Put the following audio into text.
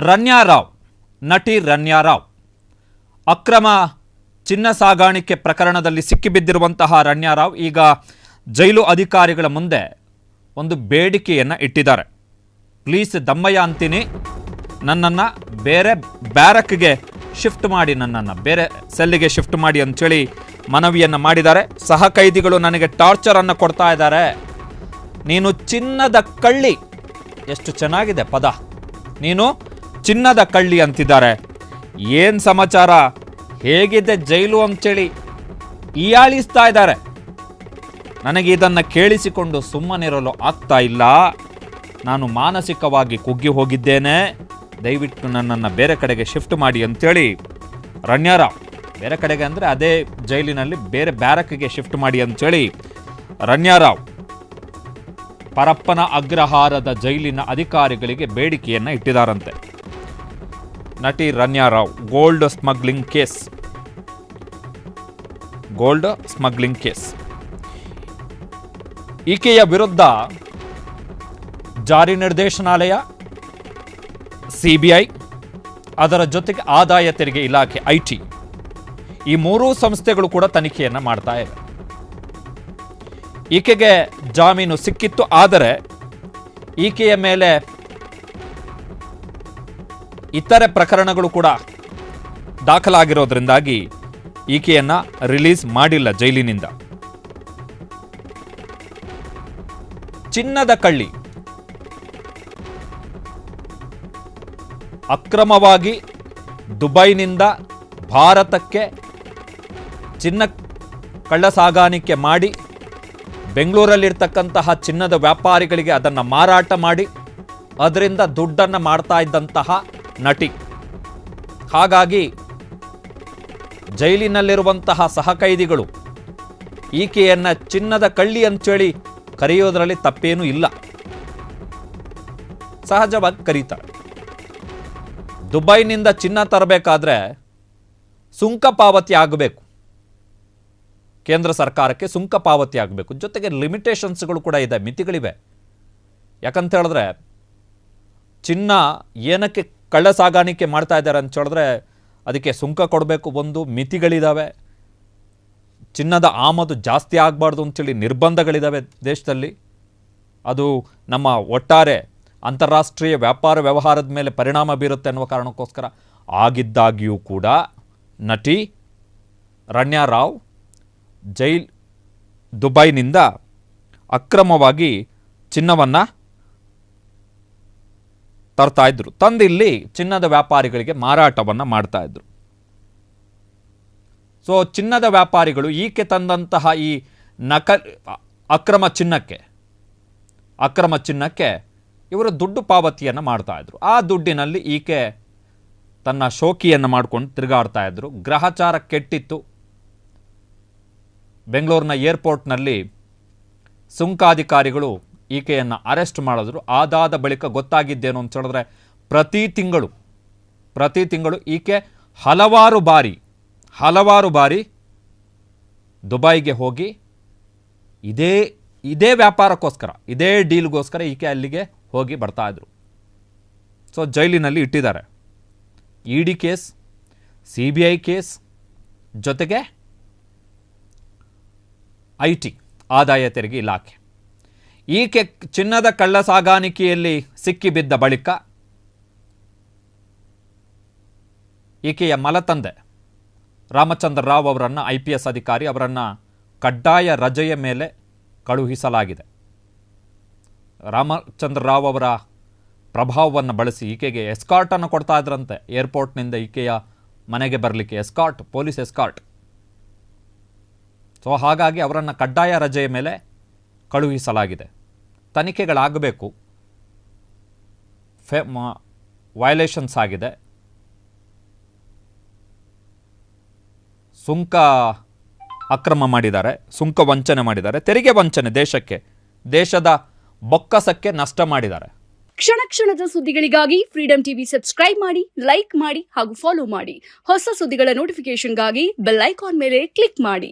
ರಣ್ಯಾರಾವ್, ನಟಿ ರಣ್ಯಾರಾವ್ ಅಕ್ರಮ ಚಿನ್ನ ಸಾಗಾಣಿಕೆ ಪ್ರಕರಣದಲ್ಲಿ ಸಿಕ್ಕಿಬಿದ್ದಿರುವಂತಹ ರಣ್ಯಾರಾವ್ ಈಗ ಜೈಲು ಅಧಿಕಾರಿಗಳ ಮುಂದೆ ಒಂದು ಬೇಡಿಕೆಯನ್ನು ಇಟ್ಟಿದ್ದಾರೆ. ಪ್ಲೀಸ್ ದಮ್ಮಯ್ಯ ಅಂತೀನಿ, ನನ್ನನ್ನು ಬೇರೆ ಬ್ಯಾರಕ್ಗೆ ಶಿಫ್ಟ್ ಮಾಡಿ, ನನ್ನನ್ನು ಬೇರೆ ಸೆಲ್ಲಿಗೆ ಶಿಫ್ಟ್ ಮಾಡಿ ಅಂಥೇಳಿ ಮನವಿಯನ್ನು ಮಾಡಿದ್ದಾರೆ. ಸಹ ಕೈದಿಗಳು ನನಗೆ ಟಾರ್ಚರನ್ನು ಕೊಡ್ತಾ ಇದ್ದಾರೆ. ನೀನು ಚಿನ್ನದ ಕಳ್ಳಿ, ಎಷ್ಟು ಚೆನ್ನಾಗಿದೆ ಪದ, ನೀನು ಚಿನ್ನದ ಕಳ್ಳಿ ಅಂತಿದ್ದಾರೆ. ಏನು ಸಮಾಚಾರ, ಹೇಗಿದೆ ಜೈಲು ಅಂಥೇಳಿ ಹೀಯಾಳಿಸ್ತಾ ಇದ್ದಾರೆ. ನನಗೆ ಇದನ್ನು ಕೇಳಿಸಿಕೊಂಡು ಸುಮ್ಮನಿರಲು ಆಗ್ತಾ ಇಲ್ಲ. ನಾನು ಮಾನಸಿಕವಾಗಿ ಕುಗ್ಗಿ ಹೋಗಿದ್ದೇನೆ. ದಯವಿಟ್ಟು ನನ್ನನ್ನು ಬೇರೆ ಕಡೆಗೆ ಶಿಫ್ಟ್ ಮಾಡಿ ಅಂಥೇಳಿ ರಣ್ಯಾರಾವ್, ಬೇರೆ ಕಡೆಗೆ ಅಂದರೆ ಅದೇ ಜೈಲಿನಲ್ಲಿ ಬೇರೆ ಬ್ಯಾರಕ್ಗೆ ಶಿಫ್ಟ್ ಮಾಡಿ ಅಂಥೇಳಿ ರಣ್ಯಾರಾವ್ ಪರಪ್ಪನ ಅಗ್ರಹಾರದ ಜೈಲಿನ ಅಧಿಕಾರಿಗಳಿಗೆ ಬೇಡಿಕೆಯನ್ನು ಇಟ್ಟಿದ್ದಾರಂತೆ. ನಟಿ ರಣ್ಯಾರಾವ್ ಗೋಲ್ಡ್ ಸ್ಮಗ್ಲಿಂಗ್ ಕೇಸ್ ಈಕೆಯ ವಿರುದ್ಧ ಜಾರಿ ನಿರ್ದೇಶನಾಲಯ, ಸಿಬಿಐ, ಅದರ ಜೊತೆಗೆ ಆದಾಯ ತೆರಿಗೆ ಇಲಾಖೆ ಐಟಿ, ಈ ಮೂರೂ ಸಂಸ್ಥೆಗಳು ಕೂಡ ತನಿಖೆಯನ್ನು ಮಾಡ್ತಾ ಇವೆ. ಈಕೆಗೆ ಜಾಮೀನು ಸಿಕ್ಕಿತ್ತು, ಆದರೆ ಈಕೆಯ ಮೇಲೆ ಇತರೆ ಪ್ರಕರಣಗಳು ಕೂಡ ದಾಖಲಾಗಿರೋದ್ರಿಂದಾಗಿ ಈಕೆಯನ್ನ ರಿಲೀಸ್ ಮಾಡಿಲ್ಲ ಜೈಲಿನಿಂದ. ಚಿನ್ನದ ಕಳ್ಳಿ ಅಕ್ರಮವಾಗಿ ದುಬೈನಿಂದ ಭಾರತಕ್ಕೆ ಚಿನ್ನ ಕಳ್ಳ ಸಾಗಾಣಿಕೆ ಮಾಡಿ ಬೆಂಗಳೂರಲ್ಲಿರ್ತಕ್ಕಂತಹ ಚಿನ್ನದ ವ್ಯಾಪಾರಿಗಳಿಗೆ ಅದನ್ನು ಮಾರಾಟ ಮಾಡಿ ಅದರಿಂದ ದುಡ್ಡನ್ನು ಮಾಡ್ತಾ ಇದ್ದಂತಹ ನಟಿ. ಹಾಗಾಗಿ ಜೈಲಿನಲ್ಲಿರುವಂತಹ ಸಹಕೈದಿಗಳು ಈಕೆಯನ್ನು ಚಿನ್ನದ ಕಳ್ಳಿ ಅಂತೇಳಿ ಕರೆಯೋದರಲ್ಲಿ ತಪ್ಪೇನೂ ಇಲ್ಲ, ಸಹಜವಾಗಿ ಕರೀತಾರೆ. ದುಬೈನಿಂದ ಚಿನ್ನ ತರಬೇಕಾದ್ರೆ ಸುಂಕ ಪಾವತಿ ಆಗಬೇಕು, ಕೇಂದ್ರ ಸರ್ಕಾರಕ್ಕೆ ಸುಂಕ ಪಾವತಿ ಆಗಬೇಕು. ಜೊತೆಗೆ ಲಿಮಿಟೇಷನ್ಸ್ಗಳು ಕೂಡ ಇದೆ, ಮಿತಿಗಳಿವೆ. ಯಾಕಂತ ಹೇಳಿದ್ರೆ ಚಿನ್ನ ಏನಕ್ಕೆ ಕಳ್ಳ ಸಾಗಾಣಿಕೆ ಮಾಡ್ತಾ ಇದ್ದಾರೆ ಅಂತ ಹೇಳಿದ್ರೆ ಅದಕ್ಕೆ ಸುಂಕ ಕೊಡಬೇಕು, ಒಂದು ಮಿತಿಗಳಿದ್ದಾವೆ. ಚಿನ್ನದ ಆಮದು ಜಾಸ್ತಿ ಆಗಬಾರ್ದು ಅಂತೇಳಿ ನಿರ್ಬಂಧಗಳಿದ್ದಾವೆ ದೇಶದಲ್ಲಿ. ಅದು ನಮ್ಮ ಒಟ್ಟಾರೆ ಅಂತಾರಾಷ್ಟ್ರೀಯ ವ್ಯಾಪಾರ ವ್ಯವಹಾರದ ಮೇಲೆ ಪರಿಣಾಮ ಬೀರುತ್ತೆ ಅನ್ನುವ ಕಾರಣಕ್ಕೋಸ್ಕರ. ಆಗಿದ್ದಾಗಿಯೂ ಕೂಡ ನಟಿ ರಣ್ಯಾರಾವ್ ದುಬೈನಿಂದ ಅಕ್ರಮವಾಗಿ ಚಿನ್ನವನ್ನು ತರ್ತಾ ಇದ್ರು, ತಂದಿಲ್ಲಿ ಚಿನ್ನದ ವ್ಯಾಪಾರಿಗಳಿಗೆ ಮಾರಾಟವನ್ನು ಮಾಡ್ತಾ ಇದ್ರು. ಸೊ ಚಿನ್ನದ ವ್ಯಾಪಾರಿಗಳು ಈಕೆ ತಂದಂತಹ ಈ ಅಕ್ರಮ ಚಿನ್ನಕ್ಕೆ ಇವರು ದುಡ್ಡು ಪಾವತಿಯನ್ನು ಮಾಡ್ತಾ ಇದ್ರು. ಆ ದುಡ್ಡಿನಲ್ಲಿ ಈಕೆ ತನ್ನ ಶೋಕಿಯನ್ನು ಮಾಡ್ಕೊಂಡು ತಿರುಗಾಡ್ತಾ ಇದ್ರು. ಗ್ರಹಚಾರ ಕೆಟ್ಟಿತ್ತು. ಬೆಂಗಳೂರಿನ ಏರ್ಪೋರ್ಟ್ನಲ್ಲಿ ಸುಂಕಾಧಿಕಾರಿಗಳು ಈಕೆಯನ್ನು ಅರೆಸ್ಟ್ ಮಾಡಿದ್ರು. ಅದಾದ ಬಳಿಕ ಗೊತ್ತಾಗಿದ್ದೇನು ಅಂತ ಹೇಳಿದ್ರೆ ಪ್ರತಿ ತಿಂಗಳು ಈಕೆ ಹಲವಾರು ಬಾರಿ ದುಬೈಗೆ ಹೋಗಿ ಇದೇ ವ್ಯಾಪಾರಕ್ಕೋಸ್ಕರ, ಇದೇ ಡೀಲ್ಗೋಸ್ಕರ ಈಕೆ ಅಲ್ಲಿಗೆ ಹೋಗಿ ಬರ್ತಾ ಇದ್ರು. ಸೊ ಜೈಲಿನಲ್ಲಿ ಇಟ್ಟಿದ್ದಾರೆ. ಇಡಿ ಕೇಸ್, ಸಿಬಿಐ ಕೇಸ್, ಜೊತೆಗೆ ಐಟಿ, ಆದಾಯ ತೆರಿಗೆ ಇಲಾಖೆ. ಈಕೆ ಚಿನ್ನದ ಕಳ್ಳ ಸಾಗಾಣಿಕೆಯಲ್ಲಿ ಸಿಕ್ಕಿಬಿದ್ದ ಬಳಿಕ ಈಕೆಯ ಮಲತಂದೆ ರಾಮಚಂದ್ರ ರಾವ್ ಅವರನ್ನು, IPS ಅಧಿಕಾರಿ ಅವರನ್ನು ಕಡ್ಡಾಯ ರಜೆಯ ಮೇಲೆ ಕಳುಹಿಸಲಾಗಿದೆ. ರಾಮಚಂದ್ರ ರಾವ್ ಅವರ ಪ್ರಭಾವವನ್ನು ಬಳಸಿ ಈಕೆಗೆ ಎಸ್ಕಾರ್ಟನ್ನು ಕೊಡ್ತಾ ಇದ್ರಂತೆ. ಏರ್ಪೋರ್ಟ್ನಿಂದ ಈಕೆಯ ಮನೆಗೆ ಬರಲಿಕ್ಕೆ ಪೊಲೀಸ್ ಎಸ್ಕಾರ್ಟ್. ಸೊ ಹಾಗಾಗಿ ಅವರನ್ನು ಕಡ್ಡಾಯ ರಜೆಯ ಮೇಲೆ ಕಳುಹಿಸಲಾಗಿದೆ. ತನಿಖೆಗಳಾಗಬೇಕು, ವಯಲೇಷನ್ಸ್ ಆಗಿದೆ, ಸುಂಕ ಅಕ್ರಮ ಮಾಡಿದ್ದಾರೆ, ಸುಂಕ ವಂಚನೆ ಮಾಡಿದ್ದಾರೆ, ತೆರಿಗೆ ವಂಚನೆ, ದೇಶದ ಬೊಕ್ಕಸಕ್ಕೆ ನಷ್ಟ ಮಾಡಿದ್ದಾರೆ. ಕ್ಷಣ ಕ್ಷಣದ ಸುದ್ದಿಗಳಿಗಾಗಿ ಫ್ರೀಡಂ ಟಿವಿ ಸಬ್ಸ್ಕ್ರೈಬ್ ಮಾಡಿ, ಲೈಕ್ ಮಾಡಿ ಹಾಗೂ ಫಾಲೋ ಮಾಡಿ. ಹೊಸ ಸುದ್ದಿಗಳ ನೋಟಿಫಿಕೇಶನ್ಗಾಗಿ ಬೆಲ್ ಐಕಾನ್ ಮೇಲೆ ಕ್ಲಿಕ್ ಮಾಡಿ.